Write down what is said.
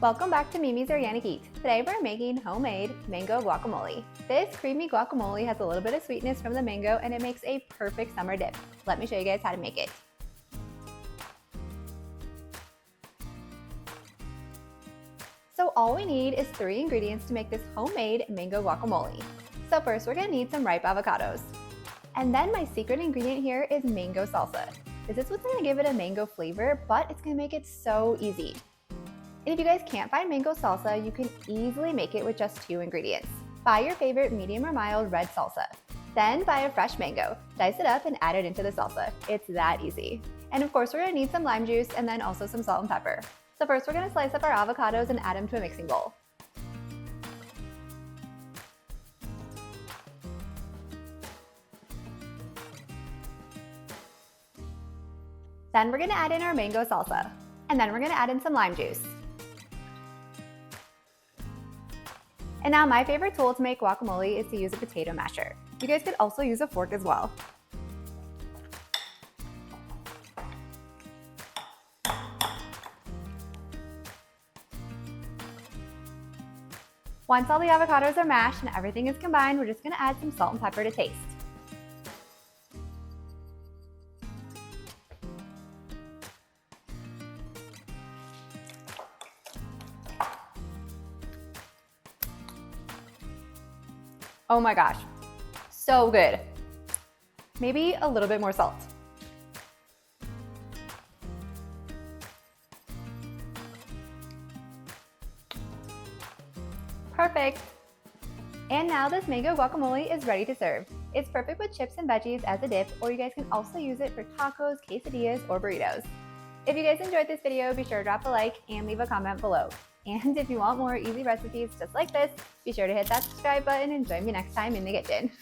Welcome back to Mimi's Organic Eat. Today we're making homemade mango guacamole. This creamy guacamole has a little bit of sweetness from the mango and it makes a perfect summer dip. Let me show you guys how to make it. So all we need is 3 ingredients to make this homemade mango guacamole. So first we're going to need some ripe avocados. And then my secret ingredient here is mango salsa. This is what's going to give it a mango flavor, but it's going to make it so easy. And if you guys can't find mango salsa, you can easily make it with just 2 ingredients. Buy your favorite medium or mild red salsa. Then buy a fresh mango, dice it up and add it into the salsa. It's that easy. And of course, we're gonna need some lime juice and then also some salt and pepper. So first we're gonna slice up our avocados and add them to a mixing bowl. Then we're gonna add in our mango salsa. And then we're gonna add in some lime juice. And now my favorite tool to make guacamole is to use a potato masher. You guys could also use a fork as well. Once all the avocados are mashed and everything is combined, we're just gonna add some salt and pepper to taste. Oh my gosh, so good. Maybe a little bit more salt. Perfect. And now this mango guacamole is ready to serve. It's perfect with chips and veggies as a dip, or you guys can also use it for tacos, quesadillas, or burritos. If you guys enjoyed this video, be sure to drop a like and leave a comment below. And if you want more easy recipes just like this, be sure to hit that subscribe button and join me next time in the kitchen.